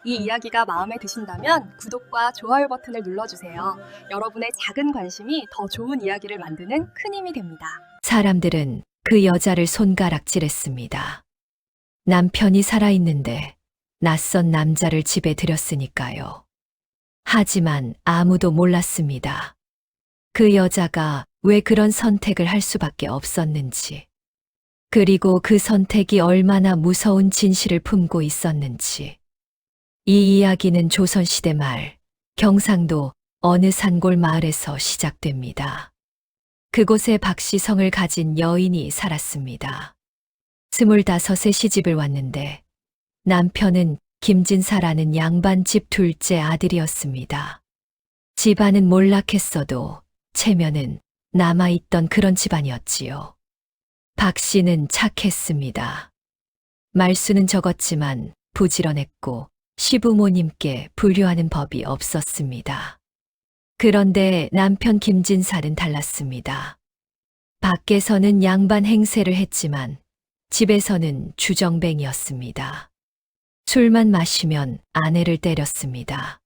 이 이야기가 마음에 드신다면 구독과 좋아요 버튼을 눌러주세요. 여러분의 작은 관심이 더 좋은 이야기를 만드는 큰 힘이 됩니다. 사람들은 그 여자를 손가락질했습니다. 남편이 살아있는데 낯선 남자를 집에 들였으니까요. 하지만 아무도 몰랐습니다. 그 여자가 왜 그런 선택을 할 수밖에 없었는지, 그리고 그 선택이 얼마나 무서운 진실을 품고 있었는지. 이 이야기는 조선시대 말 경상도 어느 산골 마을에서 시작됩니다. 그곳에 박씨성을 가진 여인이 살았습니다. 25에 시집을 왔는데 남편은 김진사라는 양반집 둘째 아들이었습니다. 집안은 몰락했어도 체면은 남아있던 그런 집안이었지요. 박씨는 착했습니다. 말수는 적었지만 부지런했고 시부모님께 불효하는 법이 없었습니다. 그런데 남편 김진사는 달랐습니다. 밖에서는 양반 행세를 했지만 집에서는 주정뱅이였습니다. 술만 마시면 아내를 때렸습니다.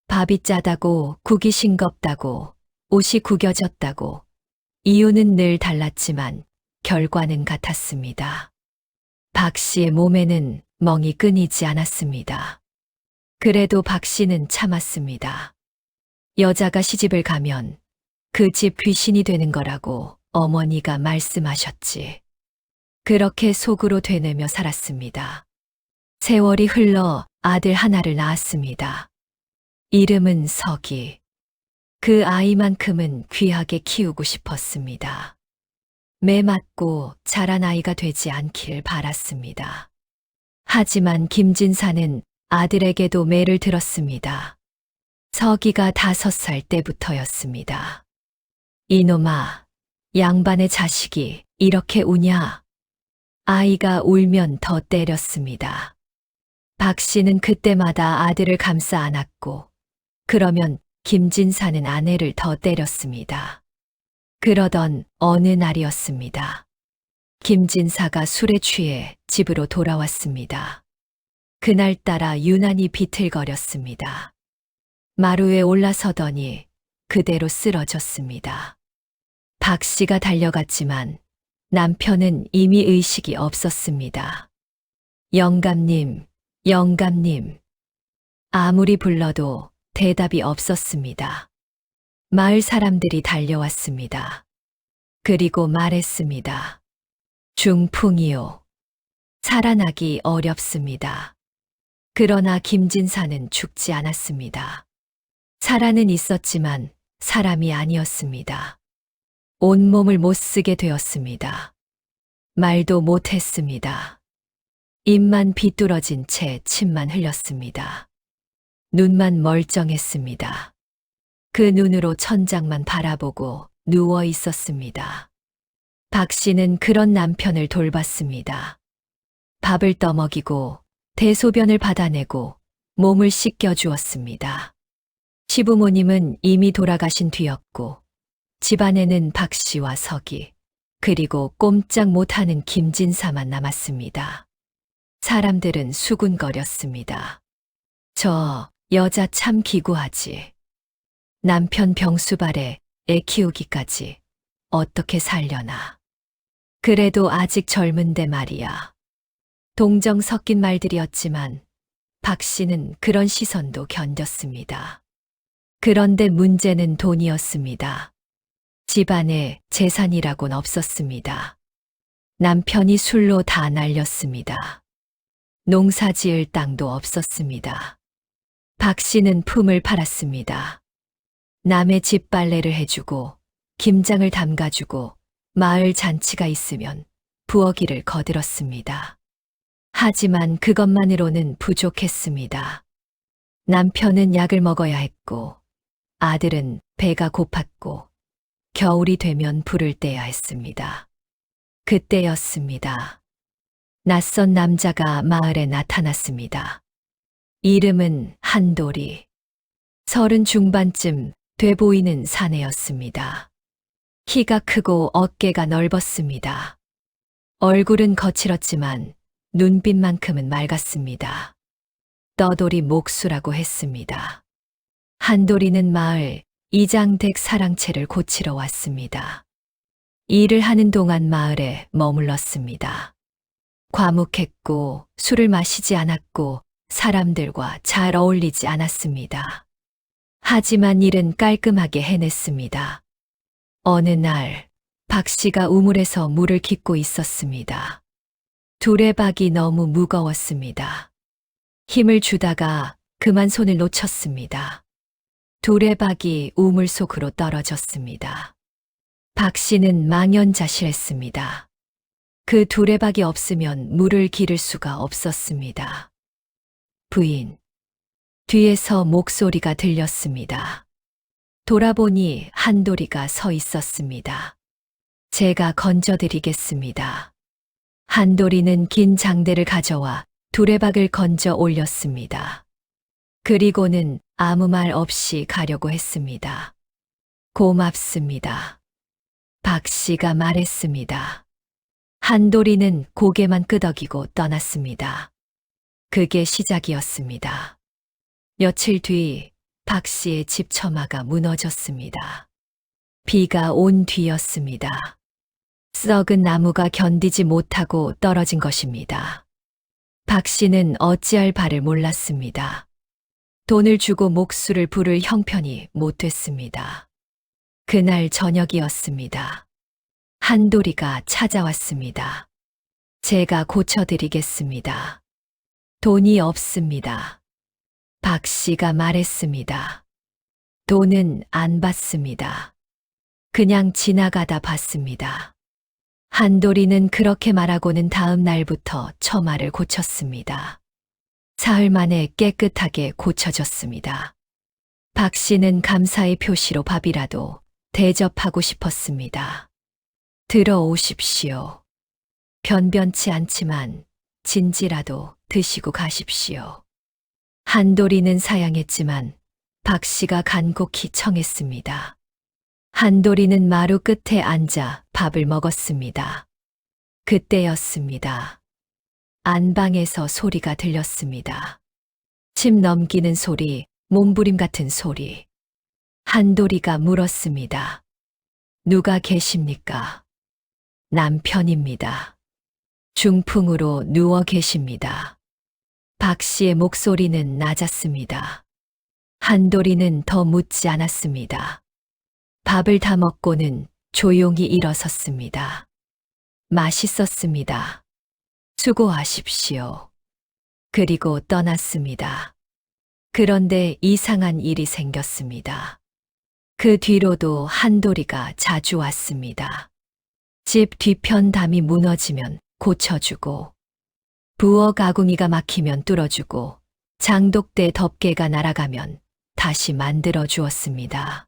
밥이 짜다고 국이 싱겁다고 옷이 구겨졌다고 이유는 늘 달랐지만 결과는 같았습니다. 박 씨의 몸에는 멍이 끊이지 않았습니다. 그래도 박 씨는 참았습니다. 여자가 시집을 가면 그 집 귀신이 되는 거라고 어머니가 말씀하셨지. 그렇게 속으로 되뇌며 살았습니다. 세월이 흘러 아들 하나를 낳았습니다. 이름은 석이. 그 아이만큼은 귀하게 키우고 싶었습니다. 매 맞고 자란 아이가 되지 않길 바랐습니다. 하지만 김진사는 아들에게도 매를 들었습니다. 서기가 5살 때부터였습니다. 이놈아, 양반의 자식이 이렇게 우냐? 아이가 울면 더 때렸습니다. 박 씨는 그때마다 아들을 감싸 안았고, 그러면 김진사는 아내를 더 때렸습니다. 그러던 어느 날이었습니다. 김진사가 술에 취해 집으로 돌아왔습니다. 그날따라 유난히 비틀거렸습니다. 마루에 올라서더니 그대로 쓰러졌습니다. 박 씨가 달려갔지만 남편은 이미 의식이 없었습니다. 영감님, 영감님. 아무리 불러도 대답이 없었습니다. 마을 사람들이 달려왔습니다. 그리고 말했습니다. 중풍이요. 살아나기 어렵습니다. 그러나 김진사는 죽지 않았습니다. 살아는 있었지만 사람이 아니었습니다. 온몸을 못 쓰게 되었습니다. 말도 못했습니다. 입만 비뚤어진 채 침만 흘렸습니다. 눈만 멀쩡했습니다. 그 눈으로 천장만 바라보고 누워 있었습니다. 박 씨는 그런 남편을 돌봤습니다. 밥을 떠먹이고 대소변을 받아내고 몸을 씻겨 주었습니다. 시부모님은 이미 돌아가신 뒤였고 집안에는 박 씨와 석이 그리고 꼼짝 못하는 김진사만 남았습니다. 사람들은 수군거렸습니다. 저 여자 참 기구하지. 남편 병수발에 애 키우기까지 어떻게 살려나. 그래도 아직 젊은데 말이야. 동정 섞인 말들이었지만 박 씨는 그런 시선도 견뎠습니다. 그런데 문제는 돈이었습니다. 집안에 재산이라곤 없었습니다. 남편이 술로 다 날렸습니다. 농사 지을 땅도 없었습니다. 박 씨는 품을 팔았습니다. 남의 집 빨래를 해주고 김장을 담가주고 마을 잔치가 있으면 부엌일을 거들었습니다. 하지만 그것만으로는 부족했습니다. 남편은 약을 먹어야 했고 아들은 배가 고팠고 겨울이 되면 불을 떼야 했습니다. 그때였습니다. 낯선 남자가 마을에 나타났습니다. 이름은 한돌이. 30 중반쯤 돼 보이는 사내였습니다. 키가 크고 어깨가 넓었습니다. 얼굴은 거칠었지만 눈빛만큼은 맑았습니다. 떠돌이 목수라고 했습니다. 한돌이는 마을 이장댁 사랑채를 고치러 왔습니다. 일을 하는 동안 마을에 머물렀습니다. 과묵했고 술을 마시지 않았고 사람들과 잘 어울리지 않았습니다. 하지만 일은 깔끔하게 해냈습니다. 어느 날 박 씨가 우물에서 물을 깃고 있었습니다. 두레박이 너무 무거웠습니다. 힘을 주다가 그만 손을 놓쳤습니다. 두레박이 우물 속으로 떨어졌습니다. 박 씨는 망연자실했습니다. 그 두레박이 없으면 물을 기를 수가 없었습니다. 부인, 뒤에서 목소리가 들렸습니다. 돌아보니 한돌이가 서 있었습니다. 제가 건져드리겠습니다. 한돌이는 긴 장대를 가져와 두레박을 건져 올렸습니다. 그리고는 아무 말 없이 가려고 했습니다. 고맙습니다. 박 씨가 말했습니다. 한돌이는 고개만 끄덕이고 떠났습니다. 그게 시작이었습니다. 며칠 뒤 박 씨의 집 처마가 무너졌습니다. 비가 온 뒤였습니다. 썩은 나무가 견디지 못하고 떨어진 것입니다. 박 씨는 어찌할 바를 몰랐습니다. 돈을 주고 목수를 부를 형편이 못 됐습니다. 그날 저녁이었습니다. 한돌이가 찾아왔습니다. 제가 고쳐드리겠습니다. 돈이 없습니다. 박 씨가 말했습니다. 돈은 안 받습니다. 그냥 지나가다 봤습니다. 한돌이는 그렇게 말하고는 다음 날부터 처마를 고쳤습니다. 사흘 만에 깨끗하게 고쳐졌습니다. 박 씨는 감사의 표시로 밥이라도 대접하고 싶었습니다. 들어오십시오. 변변치 않지만 진지라도 드시고 가십시오. 한돌이는 사양했지만 박 씨가 간곡히 청했습니다. 한돌이는 마루 끝에 앉아 밥을 먹었습니다. 그때였습니다. 안방에서 소리가 들렸습니다. 침 넘기는 소리, 몸부림 같은 소리. 한돌이가 물었습니다. 누가 계십니까? 남편입니다. 중풍으로 누워 계십니다. 박 씨의 목소리는 낮았습니다. 한돌이는 더 묻지 않았습니다. 밥을 다 먹고는 조용히 일어섰습니다. 맛있었습니다. 수고하십시오. 그리고 떠났습니다. 그런데 이상한 일이 생겼습니다. 그 뒤로도 한돌이가 자주 왔습니다. 집 뒤편 담이 무너지면 고쳐주고, 부엌 가궁이가 막히면 뚫어주고, 장독대 덮개가 날아가면 다시 만들어 주었습니다.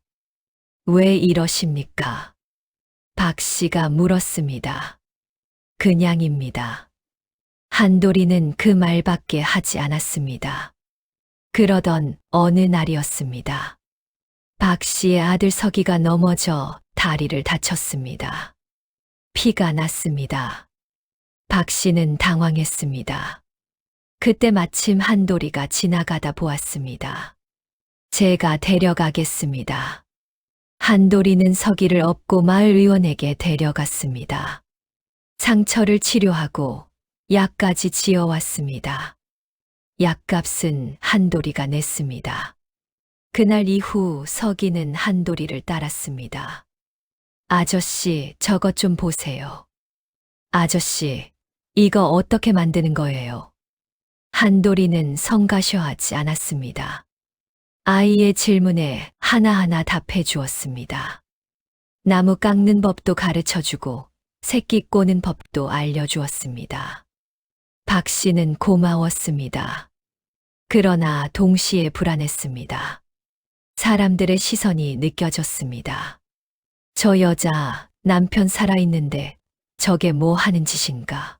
왜 이러십니까? 박 씨가 물었습니다. 그냥입니다. 한돌이는 그 말밖에 하지 않았습니다. 그러던 어느 날이었습니다. 박 씨의 아들 서기가 넘어져 다리를 다쳤습니다. 피가 났습니다. 박 씨는 당황했습니다. 그때 마침 한돌이가 지나가다 보았습니다. 제가 데려가겠습니다. 한돌이는 서기를 업고 마을 의원에게 데려갔습니다. 상처를 치료하고 약까지 지어왔습니다. 약값은 한돌이가 냈습니다. 그날 이후 서기는 한돌이를 따랐습니다. 아저씨, 저것 좀 보세요. 아저씨, 이거 어떻게 만드는 거예요? 한돌이는 성가셔하지 않았습니다. 아이의 질문에 하나하나 답해 주었습니다. 나무 깎는 법도 가르쳐 주고 새끼 꼬는 법도 알려주었습니다. 박 씨는 고마웠습니다. 그러나 동시에 불안했습니다. 사람들의 시선이 느껴졌습니다. 저 여자 남편 살아있는데 저게 뭐 하는 짓인가?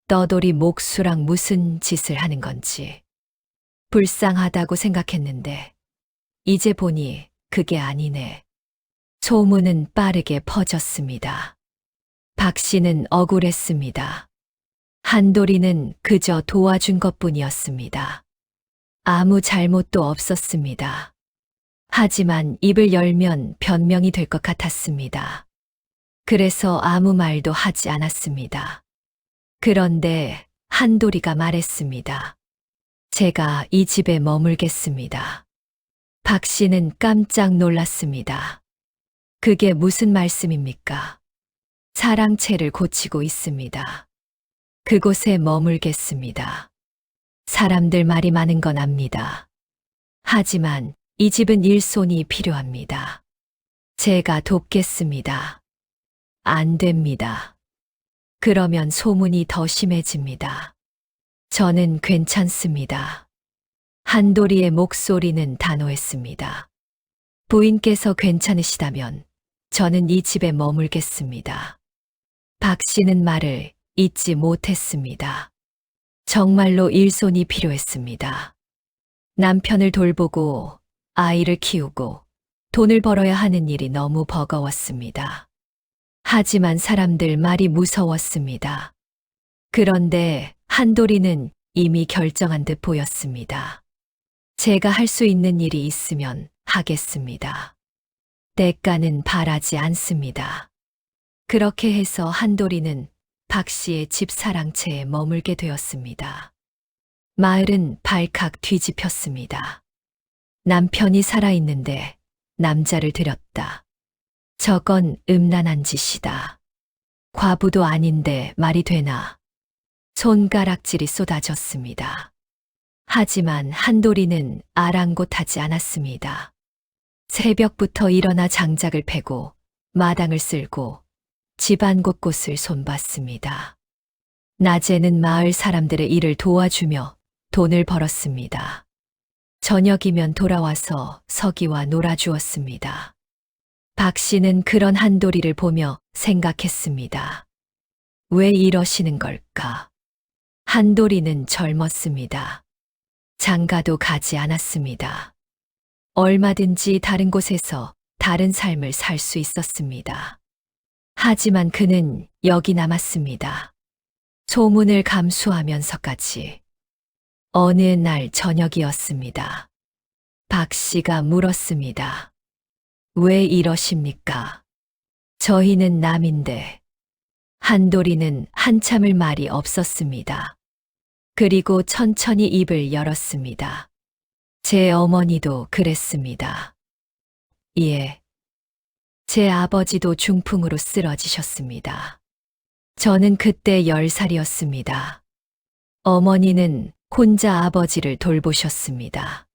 떠돌이 목수랑 무슨 짓을 하는 건지. 불쌍하다고 생각했는데 이제 보니 그게 아니네. 소문은 빠르게 퍼졌습니다. 박 씨는 억울했습니다. 한돌이는 그저 도와준 것뿐이었습니다. 아무 잘못도 없었습니다. 하지만 입을 열면 변명이 될 것 같았습니다. 그래서 아무 말도 하지 않았습니다. 그런데 한돌이가 말했습니다. 제가 이 집에 머물겠습니다. 박 씨는 깜짝 놀랐습니다. 그게 무슨 말씀입니까? 사랑채를 고치고 있습니다. 그곳에 머물겠습니다. 사람들 말이 많은 건 압니다. 하지만 이 집은 일손이 필요합니다. 제가 돕겠습니다. 안 됩니다. 그러면 소문이 더 심해집니다. 저는 괜찮습니다. 한돌이의 목소리는 단호했습니다. 부인께서 괜찮으시다면 저는 이 집에 머물겠습니다. 박 씨는 말을 잊지 못했습니다. 정말로 일손이 필요했습니다. 남편을 돌보고 아이를 키우고 돈을 벌어야 하는 일이 너무 버거웠습니다. 하지만 사람들 말이 무서웠습니다. 그런데 한돌이는 이미 결정한 듯 보였습니다. 제가 할 수 있는 일이 있으면 하겠습니다. 대가는 바라지 않습니다. 그렇게 해서 한돌이는 박 씨의 집 사랑채에 머물게 되었습니다. 마을은 발칵 뒤집혔습니다. 남편이 살아있는데 남자를 들였다. 저건 음란한 짓이다. 과부도 아닌데 말이 되나. 손가락질이 쏟아졌습니다. 하지만 한돌이는 아랑곳하지 않았습니다. 새벽부터 일어나 장작을 패고 마당을 쓸고 집안 곳곳을 손봤습니다. 낮에는 마을 사람들의 일을 도와주며 돈을 벌었습니다. 저녁이면 돌아와서 서기와 놀아주었습니다. 박 씨는 그런 한돌이를 보며 생각했습니다. 왜 이러시는 걸까? 한돌이는 젊었습니다. 장가도 가지 않았습니다. 얼마든지 다른 곳에서 다른 삶을 살 수 있었습니다. 하지만 그는 여기 남았습니다. 소문을 감수하면서까지. 어느 날 저녁이었습니다. 박 씨가 물었습니다. 왜 이러십니까? 저희는 남인데. 한돌이는 한참을 말이 없었습니다. 그리고 천천히 입을 열었습니다. 제 어머니도 그랬습니다. 예. 제 아버지도 중풍으로 쓰러지셨습니다. 저는 그때 10살이었습니다. 어머니는 혼자 아버지를 돌보셨습니다.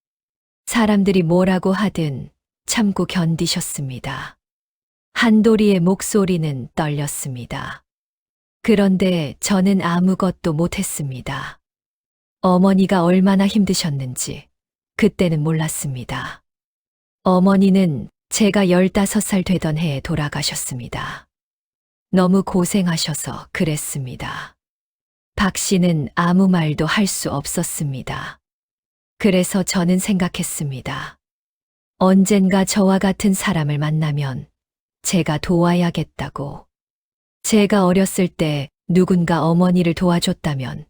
사람들이 뭐라고 하든 참고 견디셨습니다. 한돌이의 목소리는 떨렸습니다. 그런데 저는 아무것도 못했습니다. 어머니가 얼마나 힘드셨는지 그때는 몰랐습니다. 어머니는 제가 15살 되던 해에 돌아가셨습니다. 너무 고생하셔서 그랬습니다. 박 씨는 아무 말도 할 수 없었습니다. 그래서 저는 생각했습니다. 언젠가 저와 같은 사람을 만나면 제가 도와야겠다고. 제가 어렸을 때 누군가 어머니를 도와줬다면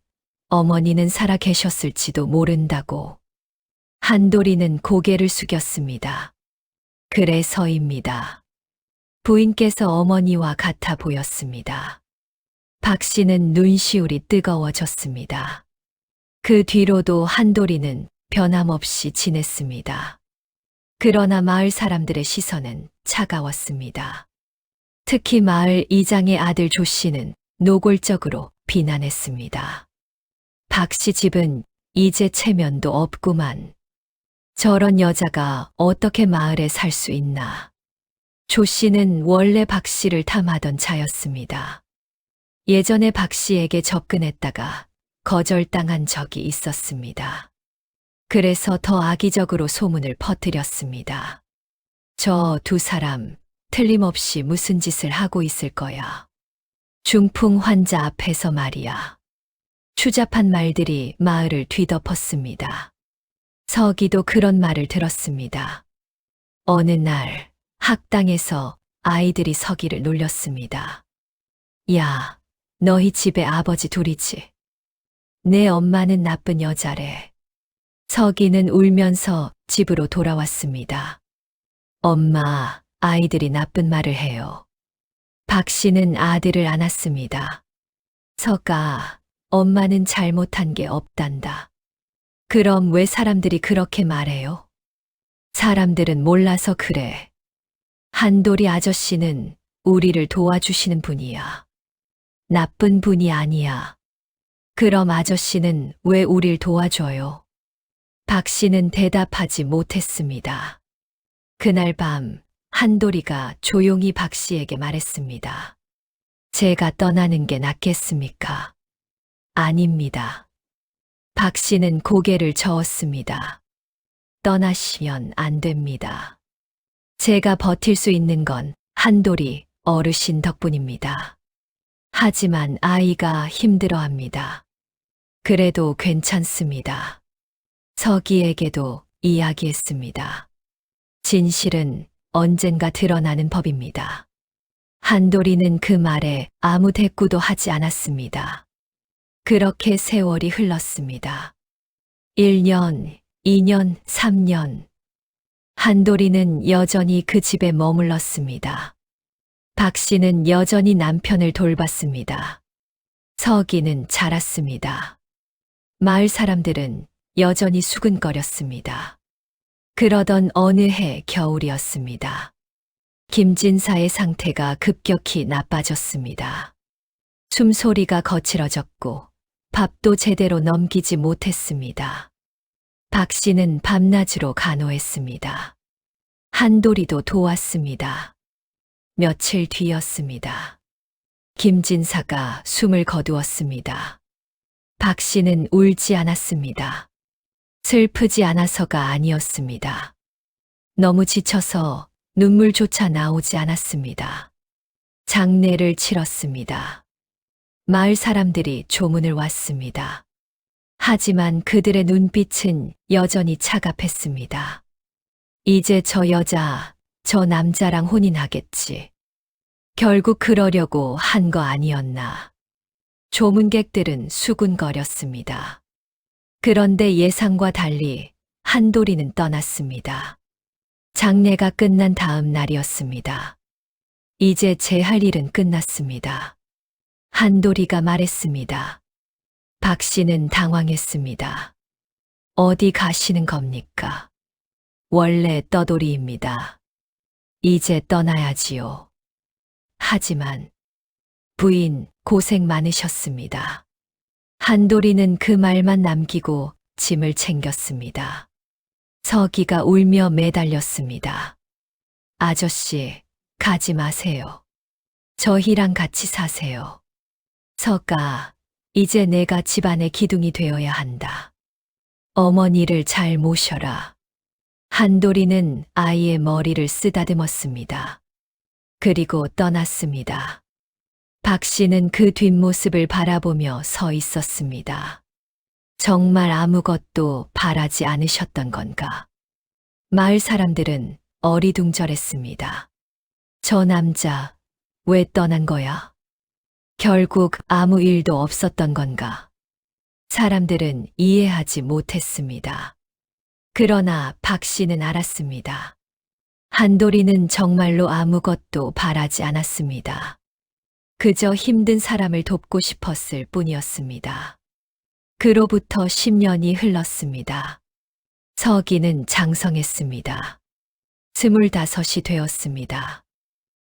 어머니는 살아 계셨을지도 모른다고. 한돌이는 고개를 숙였습니다. 그래서입니다. 부인께서 어머니와 같아 보였습니다. 박 씨는 눈시울이 뜨거워졌습니다. 그 뒤로도 한돌이는 변함없이 지냈습니다. 그러나 마을 사람들의 시선은 차가웠습니다. 특히 마을 이장의 아들 조 씨는 노골적으로 비난했습니다. 박 씨 집은 이제 체면도 없구만. 저런 여자가 어떻게 마을에 살 수 있나. 조 씨는 원래 박 씨를 탐하던 자였습니다. 예전에 박 씨에게 접근했다가 거절당한 적이 있었습니다. 그래서 더 악의적으로 소문을 퍼뜨렸습니다. 저 두 사람 틀림없이 무슨 짓을 하고 있을 거야. 중풍 환자 앞에서 말이야. 추잡한 말들이 마을을 뒤덮었습니다. 서기도 그런 말을 들었습니다. 어느 날 학당에서 아이들이 서기를 놀렸습니다. 야, 너희 집에 아버지 둘이지. 내 엄마는 나쁜 여자래. 서기는 울면서 집으로 돌아왔습니다. 엄마, 아이들이 나쁜 말을 해요. 박 씨는 아들을 안았습니다. 서가, 엄마는 잘못한 게 없단다. 그럼 왜 사람들이 그렇게 말해요? 사람들은 몰라서 그래. 한돌이 아저씨는 우리를 도와주시는 분이야. 나쁜 분이 아니야. 그럼 아저씨는 왜 우릴 도와줘요? 박 씨는 대답하지 못했습니다. 그날 밤 한돌이가 조용히 박 씨에게 말했습니다. 제가 떠나는 게 낫겠습니까? 아닙니다. 박 씨는 고개를 저었습니다. 떠나시면 안 됩니다. 제가 버틸 수 있는 건 한돌이 어르신 덕분입니다. 하지만 아이가 힘들어합니다. 그래도 괜찮습니다. 서기에게도 이야기했습니다. 진실은 언젠가 드러나는 법입니다. 한돌이는 그 말에 아무 대꾸도 하지 않았습니다. 그렇게 세월이 흘렀습니다. 1년, 2년, 3년. 한돌이는 여전히 그 집에 머물렀습니다. 박 씨는 여전히 남편을 돌봤습니다. 서기는 자랐습니다. 마을 사람들은 여전히 수근거렸습니다. 그러던 어느 해 겨울이었습니다. 김진사의 상태가 급격히 나빠졌습니다. 숨소리가 거칠어졌고 밥도 제대로 넘기지 못했습니다. 박 씨는 밤낮으로 간호했습니다. 한돌이도 도왔습니다. 며칠 뒤였습니다. 김진사가 숨을 거두었습니다. 박 씨는 울지 않았습니다. 슬프지 않아서가 아니었습니다. 너무 지쳐서 눈물조차 나오지 않았습니다. 장례를 치렀습니다. 마을 사람들이 조문을 왔습니다. 하지만 그들의 눈빛은 여전히 차갑했습니다. 이제 저 여자, 저 남자랑 혼인하겠지. 결국 그러려고 한 거 아니었나. 조문객들은 수군거렸습니다. 그런데 예상과 달리 한돌이는 떠났습니다. 장례가 끝난 다음 날이었습니다. 이제 제 할 일은 끝났습니다. 한돌이가 말했습니다. 박 씨는 당황했습니다. 어디 가시는 겁니까? 원래 떠돌이입니다. 이제 떠나야지요. 하지만 부인 고생 많으셨습니다. 한돌이는 그 말만 남기고 짐을 챙겼습니다. 서기가 울며 매달렸습니다. 아저씨, 가지 마세요. 저희랑 같이 사세요. 서가, 이제 내가 집안의 기둥이 되어야 한다. 어머니를 잘 모셔라. 한돌이는 아이의 머리를 쓰다듬었습니다. 그리고 떠났습니다. 박 씨는 그 뒷모습을 바라보며 서 있었습니다. 정말 아무것도 바라지 않으셨던 건가? 마을 사람들은 어리둥절했습니다. 저 남자, 왜 떠난 거야? 결국 아무 일도 없었던 건가? 사람들은 이해하지 못했습니다. 그러나 박 씨는 알았습니다. 한돌이는 정말로 아무것도 바라지 않았습니다. 그저 힘든 사람을 돕고 싶었을 뿐이었습니다. 그로부터 10년이 흘렀습니다. 서기는 장성했습니다. 25이 되었습니다.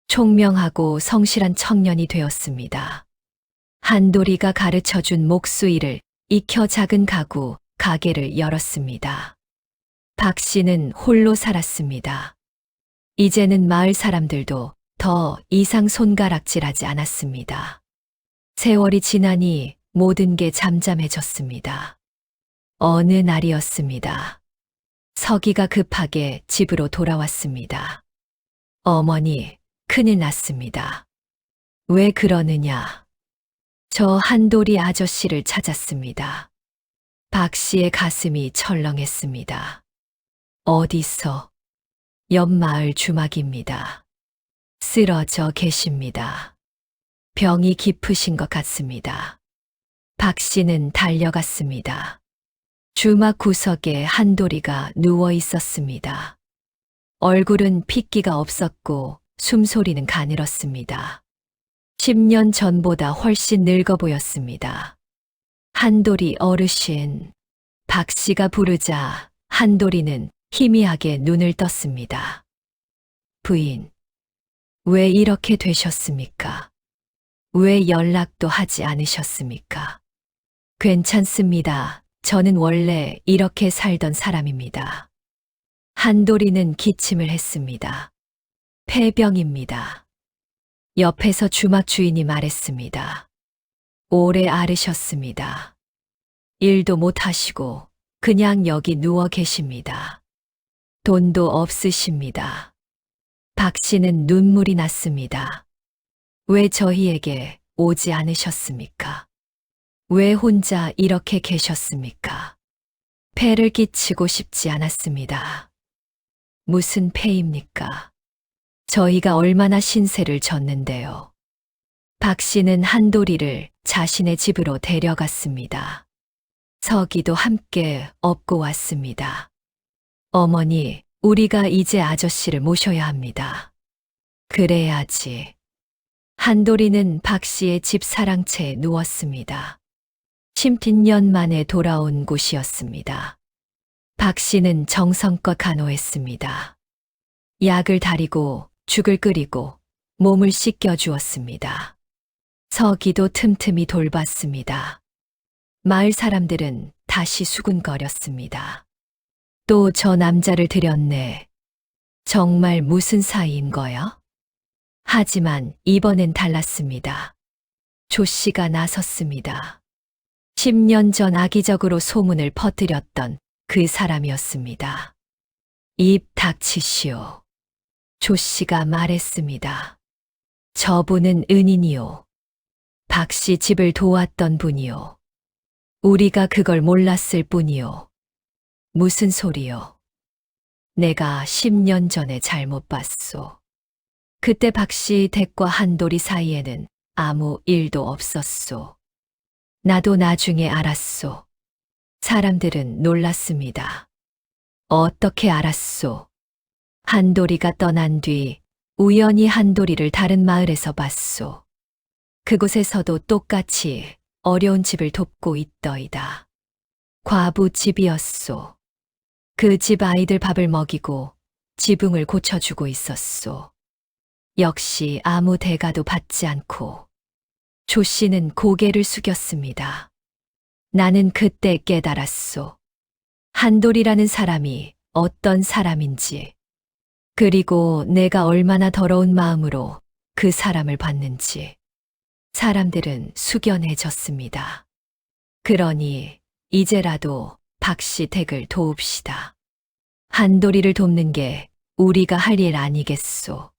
총명하고 성실한 청년이 되었습니다. 한돌이가 가르쳐준 목수일을 익혀 작은 가구, 가게를 열었습니다. 박 씨는 홀로 살았습니다. 이제는 마을 사람들도 더 이상 손가락질하지 않았습니다. 세월이 지나니 모든 게 잠잠해졌습니다. 어느 날이었습니다. 서기가 급하게 집으로 돌아왔습니다. 어머니, 큰일 났습니다. 왜 그러느냐? 저 한돌이 아저씨를 찾았습니다. 박 씨의 가슴이 철렁했습니다. 어디서? 옆마을 주막입니다. 쓰러져 계십니다. 병이 깊으신 것 같습니다. 박 씨는 달려갔습니다. 주막 구석에 한돌이가 누워 있었습니다. 얼굴은 핏기가 없었고 숨소리는 가늘었습니다. 10년 전보다 훨씬 늙어 보였습니다. 한돌이 어르신, 박 씨가 부르자 한돌이는 희미하게 눈을 떴습니다. 부인, 왜 이렇게 되셨습니까? 왜 연락도 하지 않으셨습니까? 괜찮습니다. 저는 원래 이렇게 살던 사람입니다. 한돌이는 기침을 했습니다. 폐병입니다. 옆에서 주막 주인이 말했습니다. 오래 앓으셨습니다. 일도 못 하시고 그냥 여기 누워 계십니다. 돈도 없으십니다. 박 씨는 눈물이 났습니다. 왜 저희에게 오지 않으셨습니까? 왜 혼자 이렇게 계셨습니까? 폐를 끼치고 싶지 않았습니다. 무슨 폐입니까? 저희가 얼마나 신세를 졌는데요. 박 씨는 한돌이를 자신의 집으로 데려갔습니다. 서기도 함께 업고 왔습니다. 어머니, 우리가 이제 아저씨를 모셔야 합니다. 그래야지. 한돌이는 박 씨의 집 사랑채에 누웠습니다. 10년 만에 돌아온 곳이었습니다. 박 씨는 정성껏 간호했습니다. 약을 다리고 죽을 끓이고 몸을 씻겨 주었습니다. 서기도 틈틈이 돌봤습니다. 마을 사람들은 다시 수군거렸습니다. 또 저 남자를 들였네. 정말 무슨 사이인 거야? 하지만 이번엔 달랐습니다. 조 씨가 나섰습니다. 10년 전 악의적으로 소문을 퍼뜨렸던 그 사람이었습니다. 입 닥치시오. 조 씨가 말했습니다. 저분은 은인이요. 박 씨 집을 도왔던 분이요. 우리가 그걸 몰랐을 뿐이요. 무슨 소리요? 내가 10년 전에 잘못 봤소. 그때 박 씨 댁과 한돌이 사이에는 아무 일도 없었소. 나도 나중에 알았소. 사람들은 놀랐습니다. 어떻게 알았소? 한돌이가 떠난 뒤 우연히 한돌이를 다른 마을에서 봤소. 그곳에서도 똑같이 어려운 집을 돕고 있더이다. 과부 집이었소. 그 집 아이들 밥을 먹이고 지붕을 고쳐주고 있었소. 역시 아무 대가도 받지 않고. 조 씨는 고개를 숙였습니다. 나는 그때 깨달았소. 한돌이라는 사람이 어떤 사람인지, 그리고 내가 얼마나 더러운 마음으로 그 사람을 봤는지. 사람들은 숙연해졌습니다. 그러니 이제라도 박 씨 댁을 도웁시다. 한돌이를 돕는 게 우리가 할 일 아니겠소.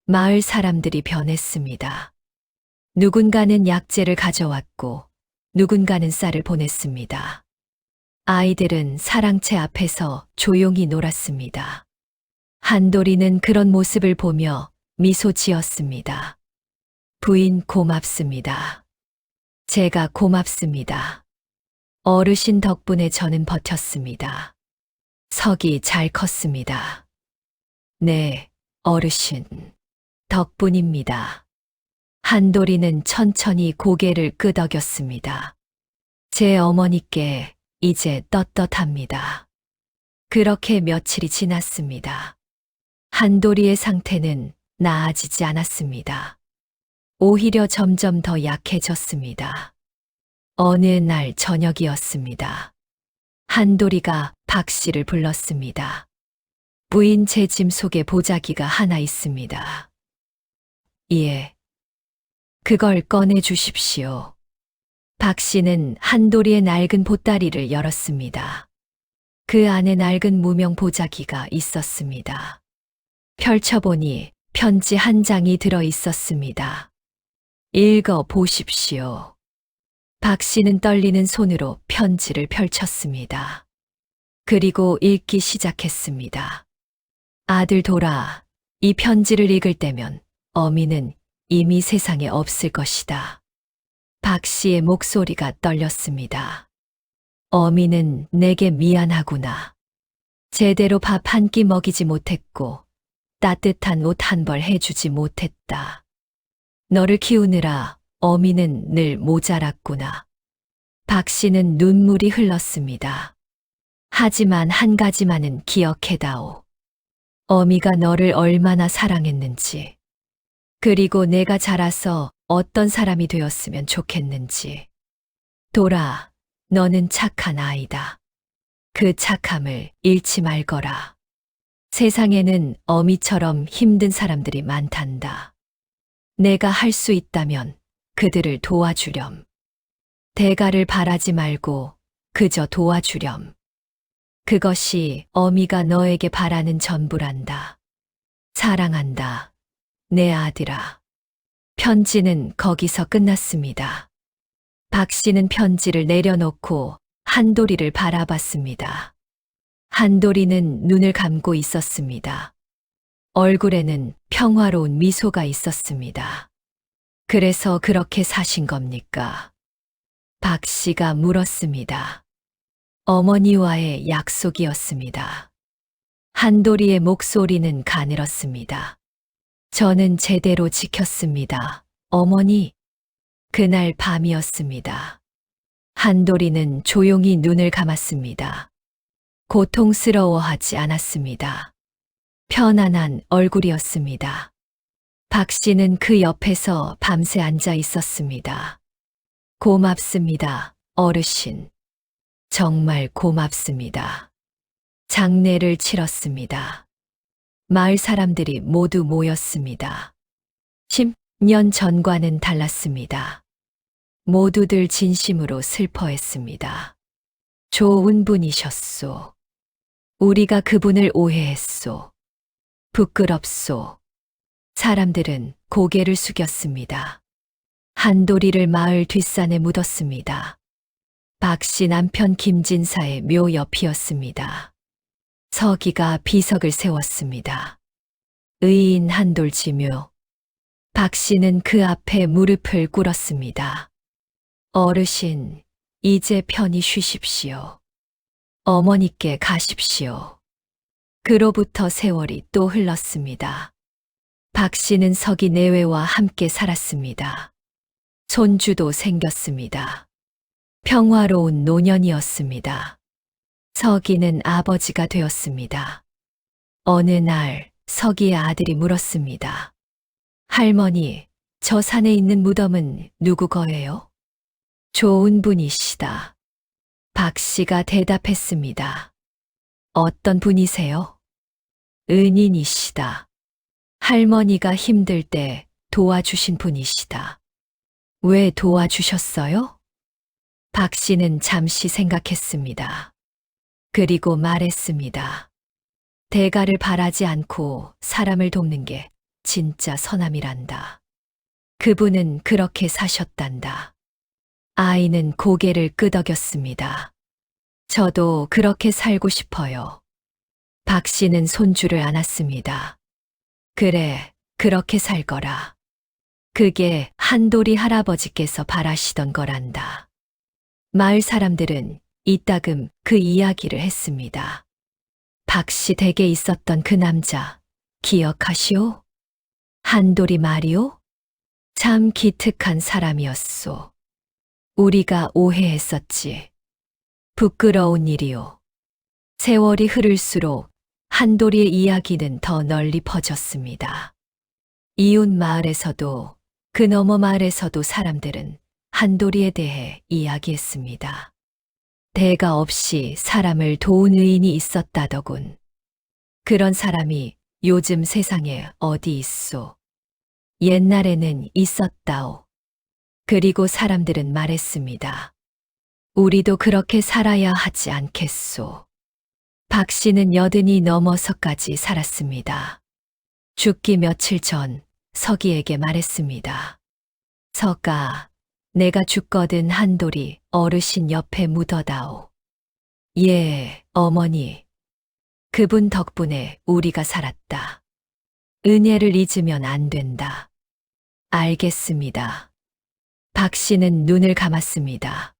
마을 사람들이 변했습니다. 누군가는 약재를 가져왔고 누군가는 쌀을 보냈습니다. 아이들은 사랑채 앞에서 조용히 놀았습니다. 한돌이는 그런 모습을 보며 미소 지었습니다. 부인 고맙습니다. 제가 고맙습니다. 어르신 덕분에 저는 버텼습니다. 석이 잘 컸습니다. 네, 어르신. 덕분입니다. 한돌이는 천천히 고개를 끄덕였습니다. 제 어머니께 이제 떳떳합니다. 그렇게 며칠이 지났습니다. 한돌이의 상태는 나아지지 않았습니다. 오히려 점점 더 약해졌습니다. 어느 날 저녁이었습니다. 한돌이가 박 씨를 불렀습니다. 부인 제 짐 속에 보자기가 하나 있습니다. 예. 그걸 꺼내 주십시오. 박 씨는 한돌이의 낡은 보따리를 열었습니다. 그 안에 낡은 무명 보자기가 있었습니다. 펼쳐보니 편지 한 장이 들어 있었습니다. 읽어 보십시오. 박 씨는 떨리는 손으로 편지를 펼쳤습니다. 그리고 읽기 시작했습니다. 아들 돌아, 이 편지를 읽을 때면 어미는 이미 세상에 없을 것이다. 박 씨의 목소리가 떨렸습니다. 어미는 내게 미안하구나. 제대로 밥 한 끼 먹이지 못했고 따뜻한 옷 한 벌 해주지 못했다. 너를 키우느라 어미는 늘 모자랐구나. 박 씨는 눈물이 흘렀습니다. 하지만 한 가지만은 기억해다오. 어미가 너를 얼마나 사랑했는지, 그리고 내가 자라서 어떤 사람이 되었으면 좋겠는지. 돌아, 너는 착한 아이다. 그 착함을 잃지 말거라. 세상에는 어미처럼 힘든 사람들이 많단다. 내가 할 수 있다면 그들을 도와주렴. 대가를 바라지 말고 그저 도와주렴. 그것이 어미가 너에게 바라는 전부란다. 사랑한다, 내 아들아. 편지는 거기서 끝났습니다. 박 씨는 편지를 내려놓고 한돌이를 바라봤습니다. 한돌이는 눈을 감고 있었습니다. 얼굴에는 평화로운 미소가 있었습니다. 그래서 그렇게 사신 겁니까? 박 씨가 물었습니다. 어머니와의 약속이었습니다. 한돌이의 목소리는 가늘었습니다. 저는 제대로 지켰습니다, 어머니. 그날 밤이었습니다. 한돌이는 조용히 눈을 감았습니다. 고통스러워하지 않았습니다. 편안한 얼굴이었습니다. 박 씨는 그 옆에서 밤새 앉아 있었습니다. 고맙습니다, 어르신. 정말 고맙습니다. 장례를 치렀습니다. 마을 사람들이 모두 모였습니다. 10년 전과는 달랐습니다. 모두들 진심으로 슬퍼했습니다. 좋은 분이셨소. 우리가 그분을 오해했소. 부끄럽소. 사람들은 고개를 숙였습니다. 한돌이를 마을 뒷산에 묻었습니다. 박 씨 남편 김진사의 묘 옆이었습니다. 서기가 비석을 세웠습니다. 의인 한돌지묘. 박 씨는 그 앞에 무릎을 꿇었습니다. 어르신, 이제 편히 쉬십시오. 어머니께 가십시오. 그로부터 세월이 또 흘렀습니다. 박 씨는 서기 내외와 함께 살았습니다. 손주도 생겼습니다. 평화로운 노년이었습니다. 서기는 아버지가 되었습니다. 어느 날 서기의 아들이 물었습니다. 할머니, 저 산에 있는 무덤은 누구 거예요? 좋은 분이시다. 박 씨가 대답했습니다. 어떤 분이세요? 은인이시다. 할머니가 힘들 때 도와주신 분이시다. 왜 도와주셨어요? 박 씨는 잠시 생각했습니다. 그리고 말했습니다. 대가를 바라지 않고 사람을 돕는 게 진짜 선함이란다. 그분은 그렇게 사셨단다. 아이는 고개를 끄덕였습니다. 저도 그렇게 살고 싶어요. 박 씨는 손주를 안았습니다. 그래, 그렇게 살 거라. 그게 한돌이 할아버지께서 바라시던 거란다. 마을 사람들은 이따금 그 이야기를 했습니다. 박 씨 댁에 있었던 그 남자, 기억하시오? 한돌이 말이오? 참 기특한 사람이었소. 우리가 오해했었지. 부끄러운 일이오. 세월이 흐를수록 한돌이의 이야기는 더 널리 퍼졌습니다. 이웃 마을에서도 그 너머 마을에서도 사람들은 한돌이에 대해 이야기했습니다. 대가 없이 사람을 도운 의인이 있었다더군. 그런 사람이 요즘 세상에 어디 있소? 옛날에는 있었다오. 그리고 사람들은 말했습니다. 우리도 그렇게 살아야 하지 않겠소. 박 씨는 80이 넘어서까지 살았습니다. 죽기 며칠 전 서기에게 말했습니다. 서가, 내가 죽거든 한돌이 어르신 옆에 묻어다오. 예, 어머니. 그분 덕분에 우리가 살았다. 은혜를 잊으면 안 된다. 알겠습니다. 박 씨는 눈을 감았습니다.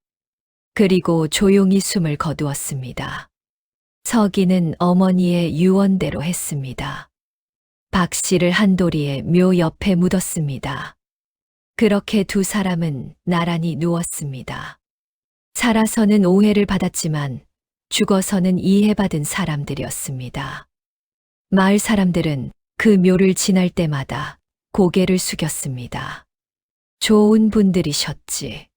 그리고 조용히 숨을 거두었습니다. 서기는 어머니의 유언대로 했습니다. 박 씨를 한도리의 묘 옆에 묻었습니다. 그렇게 두 사람은 나란히 누웠습니다. 살아서는 오해를 받았지만 죽어서는 이해받은 사람들이었습니다. 마을 사람들은 그 묘를 지날 때마다 고개를 숙였습니다. 좋은 분들이셨지.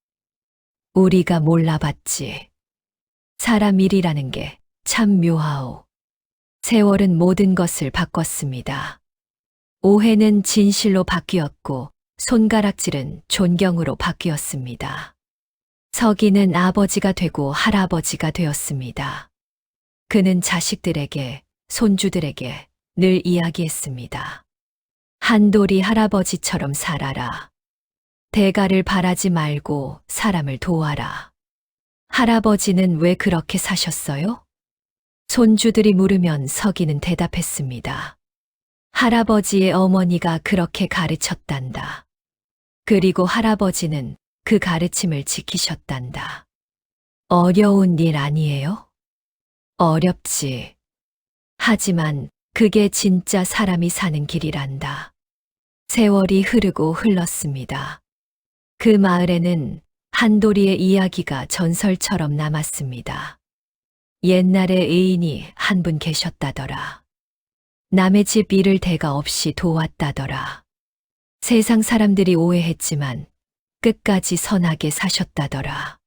우리가 몰라봤지. 사람 일이라는 게 참 묘하오. 세월은 모든 것을 바꿨습니다. 오해는 진실로 바뀌었고 손가락질은 존경으로 바뀌었습니다. 서기는 아버지가 되고 할아버지가 되었습니다. 그는 자식들에게, 손주들에게 늘 이야기했습니다. 한돌이 할아버지처럼 살아라. 대가를 바라지 말고 사람을 도와라. 할아버지는 왜 그렇게 사셨어요? 손주들이 물으면 서기는 대답했습니다. 할아버지의 어머니가 그렇게 가르쳤단다. 그리고 할아버지는 그 가르침을 지키셨단다. 어려운 일 아니에요? 어렵지. 하지만 그게 진짜 사람이 사는 길이란다. 세월이 흐르고 흘렀습니다. 그 마을에는 한도리의 이야기가 전설처럼 남았습니다. 옛날에 의인이 한 분 계셨다더라. 남의 집 일을 대가 없이 도왔다더라. 세상 사람들이 오해했지만 끝까지 선하게 사셨다더라.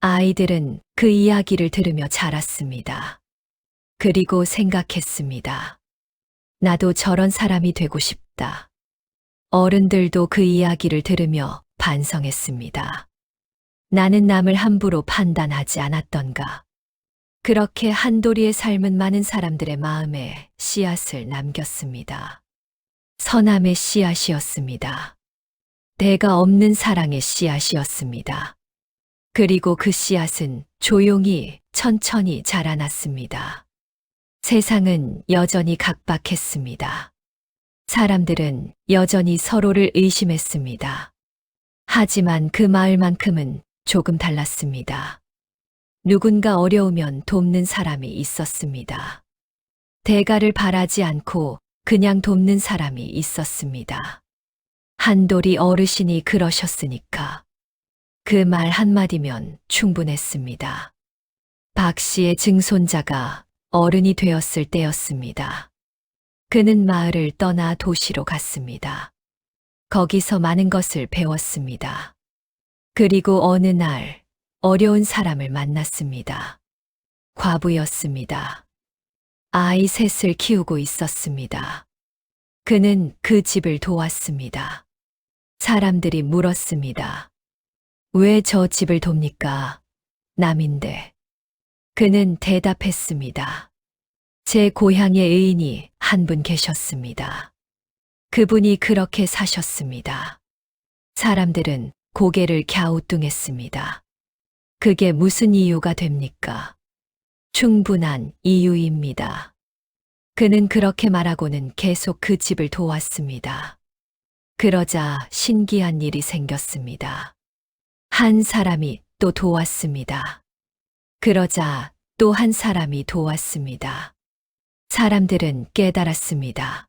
아이들은 그 이야기를 들으며 자랐습니다. 그리고 생각했습니다. 나도 저런 사람이 되고 싶다. 어른들도 그 이야기를 들으며 반성했습니다. 나는 남을 함부로 판단하지 않았던가. 그렇게 한도리의 삶은 많은 사람들의 마음에 씨앗을 남겼습니다. 선함의 씨앗이었습니다. 대가 없는 사랑의 씨앗이었습니다. 그리고 그 씨앗은 조용히 천천히 자라났습니다. 세상은 여전히 각박했습니다. 사람들은 여전히 서로를 의심했습니다. 하지만 그 마을만큼은 조금 달랐습니다. 누군가 어려우면 돕는 사람이 있었습니다. 대가를 바라지 않고 그냥 돕는 사람이 있었습니다. 한돌이 어르신이 그러셨으니까 그 말 한마디면 충분했습니다. 박 씨의 증손자가 어른이 되었을 때였습니다. 그는 마을을 떠나 도시로 갔습니다. 거기서 많은 것을 배웠습니다. 그리고 어느 날 어려운 사람을 만났습니다. 과부였습니다. 아이 셋을 키우고 있었습니다. 그는 그 집을 도왔습니다. 사람들이 물었습니다. 왜 저 집을 돕니까? 남인데. 그는 대답했습니다. 제 고향의 의인이 한 분 계셨습니다. 그분이 그렇게 사셨습니다. 사람들은 고개를 갸우뚱했습니다. 그게 무슨 이유가 됩니까? 충분한 이유입니다. 그는 그렇게 말하고는 계속 그 집을 도왔습니다. 그러자 신기한 일이 생겼습니다. 한 사람이 또 도왔습니다. 그러자 또 한 사람이 도왔습니다. 사람들은 깨달았습니다.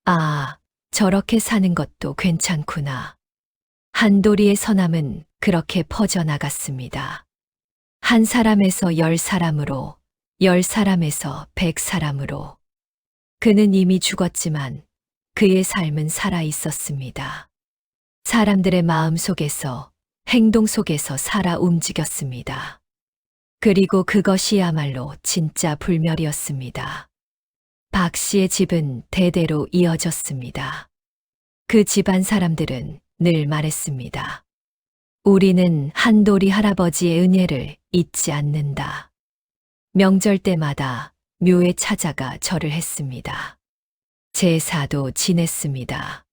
아, 저렇게 사는 것도 괜찮구나. 한도리의 선함은 그렇게 퍼져나갔습니다. 한 사람에서 10사람으로, 10사람에서 100사람으로. 그는 이미 죽었지만 그의 삶은 살아 있었습니다. 사람들의 마음 속에서, 행동 속에서 살아 움직였습니다. 그리고 그것이야말로 진짜 불멸이었습니다. 박 씨의 집은 대대로 이어졌습니다. 그 집안 사람들은 늘 말했습니다. 우리는 한도리 할아버지의 은혜를 잊지 않는다. 명절 때마다 묘에 찾아가 절을 했습니다. 제사도 지냈습니다.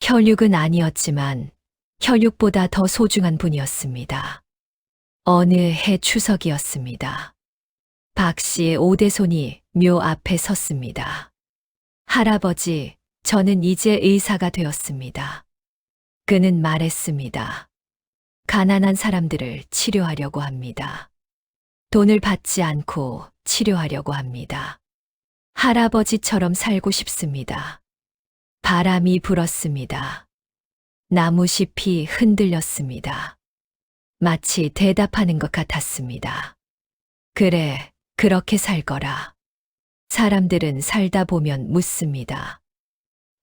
혈육은 아니었지만 혈육보다 더 소중한 분이었습니다. 어느 해 추석이었습니다. 박 씨의 오대손이 묘 앞에 섰습니다. 할아버지, 저는 이제 의사가 되었습니다. 그는 말했습니다. 가난한 사람들을 치료하려고 합니다. 돈을 받지 않고 치료하려고 합니다. 할아버지처럼 살고 싶습니다. 바람이 불었습니다. 나무잎이 흔들렸습니다. 마치 대답하는 것 같았습니다. 그래, 그렇게 살 거라. 사람들은 살다 보면 묻습니다.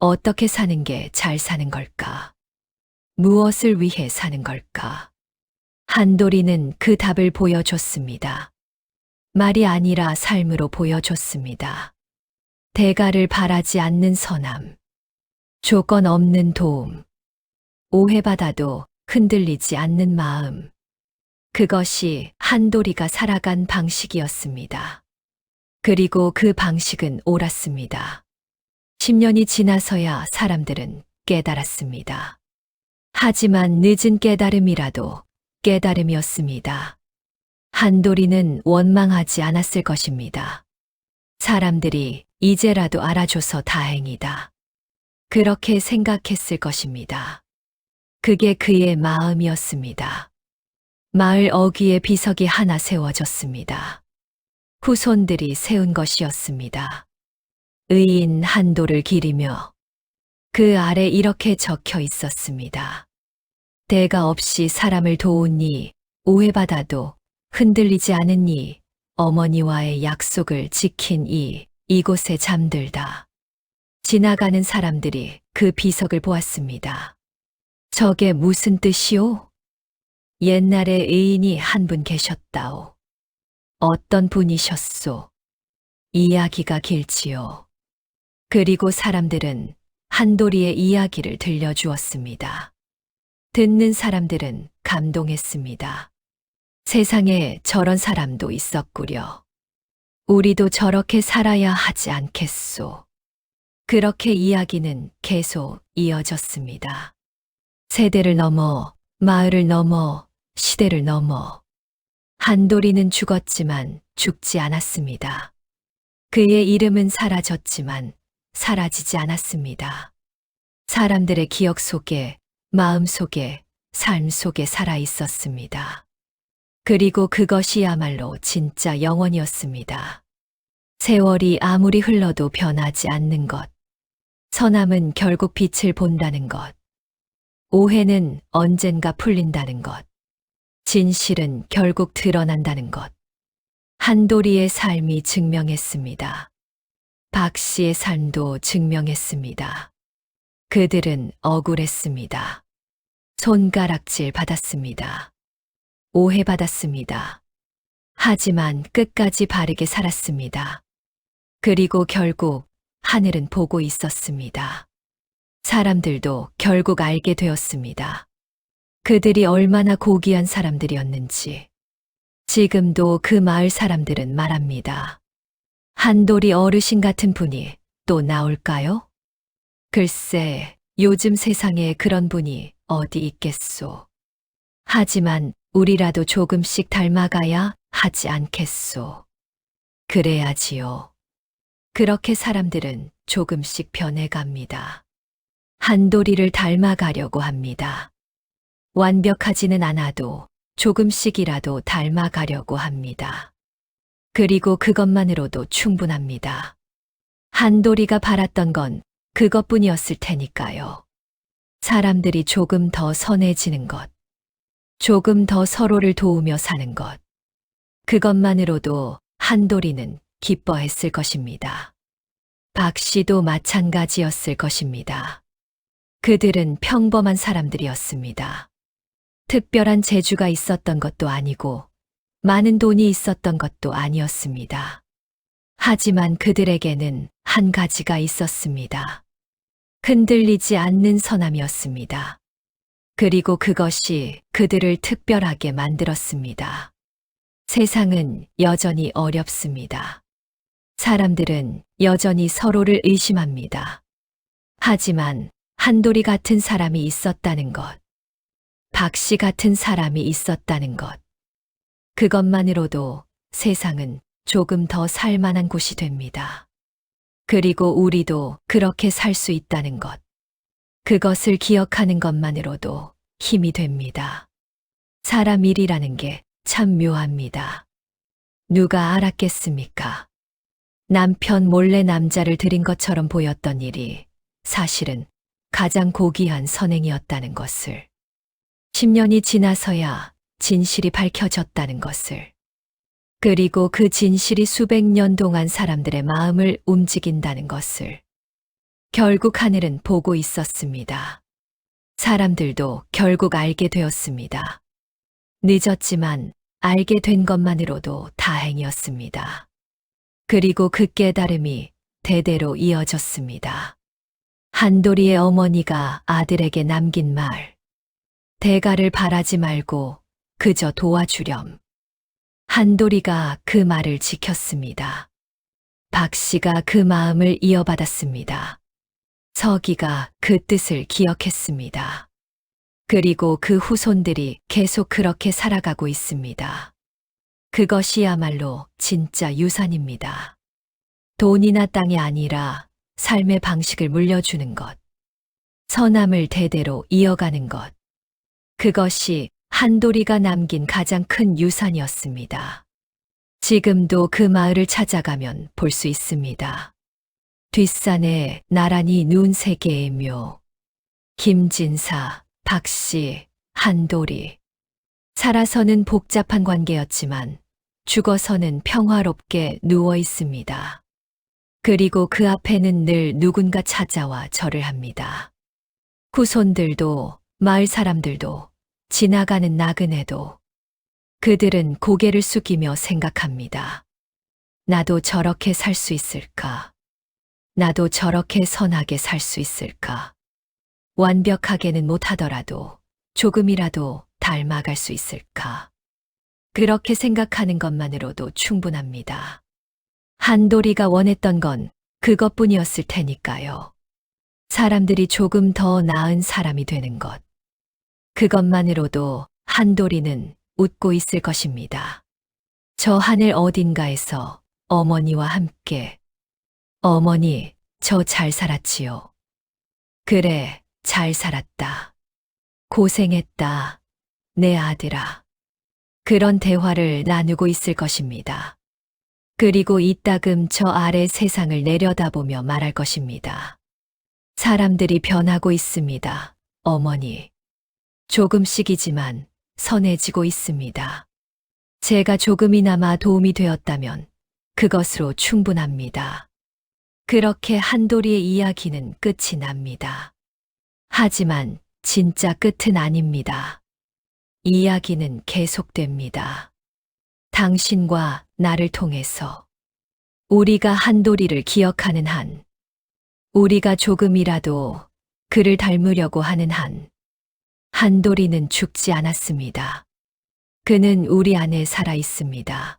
어떻게 사는 게 잘 사는 걸까? 무엇을 위해 사는 걸까? 한도리는 그 답을 보여줬습니다. 말이 아니라 삶으로 보여줬습니다. 대가를 바라지 않는 선함, 조건 없는 도움, 오해받아도 흔들리지 않는 마음. 그것이 한도리가 살아간 방식이었습니다. 그리고 그 방식은 옳았습니다. 10년이 지나서야 사람들은 깨달았습니다. 하지만 늦은 깨달음이라도 깨달음이었습니다. 한도리는 원망하지 않았을 것입니다. 사람들이 이제라도 알아줘서 다행이다. 그렇게 생각했을 것입니다. 그게 그의 마음이었습니다. 마을 어귀에 비석이 하나 세워졌습니다. 후손들이 세운 것이었습니다. 의인 한도를 기리며 그 아래 이렇게 적혀 있었습니다. 대가 없이 사람을 도우니 오해받아도 흔들리지 않으니 어머니와의 약속을 지킨 이곳에 잠들다. 지나가는 사람들이 그 비석을 보았습니다. 저게 무슨 뜻이오? 옛날에 의인이 한 분 계셨다오. 어떤 분이셨소? 이야기가 길지요. 그리고 사람들은 한도리의 이야기를 들려주었습니다. 듣는 사람들은 감동했습니다. 세상에 저런 사람도 있었구려. 우리도 저렇게 살아야 하지 않겠소. 그렇게 이야기는 계속 이어졌습니다. 세대를 넘어, 마을을 넘어, 시대를 넘어. 한도리는 죽었지만 죽지 않았습니다. 그의 이름은 사라졌지만 사라지지 않았습니다. 사람들의 기억 속에, 마음 속에, 삶 속에 살아 있었습니다. 그리고 그것이야말로 진짜 영원이었습니다. 세월이 아무리 흘러도 변하지 않는 것. 선함은 결국 빛을 본다는 것. 오해는 언젠가 풀린다는 것. 진실은 결국 드러난다는 것. 한도리의 삶이 증명했습니다. 박 씨의 삶도 증명했습니다. 그들은 억울했습니다. 손가락질 받았습니다. 오해받았습니다. 하지만 끝까지 바르게 살았습니다. 그리고 결국 하늘은 보고 있었습니다. 사람들도 결국 알게 되었습니다. 그들이 얼마나 고귀한 사람들이었는지. 지금도 그 마을 사람들은 말합니다. 한도리 어르신 같은 분이 또 나올까요? 글쎄, 요즘 세상에 그런 분이 어디 있겠소. 하지만 우리라도 조금씩 닮아가야 하지 않겠소. 그래야지요. 그렇게 사람들은 조금씩 변해갑니다. 한도리를 닮아가려고 합니다. 완벽하지는 않아도 조금씩이라도 닮아가려고 합니다. 그리고 그것만으로도 충분합니다. 한도리가 바랐던 건 그것뿐이었을 테니까요. 사람들이 조금 더 선해지는 것, 조금 더 서로를 도우며 사는 것. 그것만으로도 한도리는 기뻐했을 것입니다. 박 씨도 마찬가지였을 것입니다. 그들은 평범한 사람들이었습니다. 특별한 재주가 있었던 것도 아니고 많은 돈이 있었던 것도 아니었습니다. 하지만 그들에게는 한 가지가 있었습니다. 흔들리지 않는 선함이었습니다. 그리고 그것이 그들을 특별하게 만들었습니다. 세상은 여전히 어렵습니다. 사람들은 여전히 서로를 의심합니다. 하지만 한도리 같은 사람이 있었다는 것, 박 씨 같은 사람이 있었다는 것, 그것만으로도 세상은 조금 더 살만한 곳이 됩니다. 그리고 우리도 그렇게 살 수 있다는 것, 그것을 기억하는 것만으로도 힘이 됩니다. 사람 일이라는 게 참 묘합니다. 누가 알았겠습니까? 남편 몰래 남자를 들인 것처럼 보였던 일이 사실은 가장 고귀한 선행이었다는 것을. 10년이 지나서야 진실이 밝혀졌다는 것을. 그리고 그 진실이 수백 년 동안 사람들의 마음을 움직인다는 것을. 결국 하늘은 보고 있었습니다. 사람들도 결국 알게 되었습니다. 늦었지만 알게 된 것만으로도 다행이었습니다. 그리고 그 깨달음이 대대로 이어졌습니다. 한돌이의 어머니가 아들에게 남긴 말. 대가를 바라지 말고 그저 도와주렴. 한돌이가 그 말을 지켰습니다. 박 씨가 그 마음을 이어받았습니다. 서기가 그 뜻을 기억했습니다. 그리고 그 후손들이 계속 그렇게 살아가고 있습니다. 그것이야말로 진짜 유산입니다. 돈이나 땅이 아니라 삶의 방식을 물려주는 것. 선함을 대대로 이어가는 것. 그것이 한돌이가 남긴 가장 큰 유산이었습니다. 지금도 그 마을을 찾아가면 볼 수 있습니다. 뒷산에 나란히 누운 세 개의 묘. 김진사, 박씨, 한돌이. 살아서는 복잡한 관계였지만 죽어서는 평화롭게 누워 있습니다. 그리고 그 앞에는 늘 누군가 찾아와 절을 합니다. 후손들도 마을 사람들도 지나가는 나그네도 그들은 고개를 숙이며 생각합니다. 나도 저렇게 살 수 있을까? 나도 저렇게 선하게 살 수 있을까? 완벽하게는 못하더라도 조금이라도 닮아갈 수 있을까? 그렇게 생각하는 것만으로도 충분합니다. 한돌이가 원했던 건 그것뿐이었을 테니까요. 사람들이 조금 더 나은 사람이 되는 것. 그것만으로도 한돌이는 웃고 있을 것입니다. 저 하늘 어딘가에서 어머니와 함께. 어머니, 저 잘 살았지요. 그래, 잘 살았다. 고생했다. 내 아들아. 그런 대화를 나누고 있을 것입니다. 그리고 이따금 저 아래 세상을 내려다보며 말할 것입니다. 사람들이 변하고 있습니다, 어머니. 조금씩이지만 선해지고 있습니다. 제가 조금이나마 도움이 되었다면 그것으로 충분합니다. 그렇게 한돌이의 이야기는 끝이 납니다. 하지만 진짜 끝은 아닙니다. 이야기는 계속됩니다. 당신과 나를 통해서 우리가 한돌이를 기억하는 한, 우리가 조금이라도 그를 닮으려고 하는 한, 한돌이는 죽지 않았습니다. 그는 우리 안에 살아 있습니다.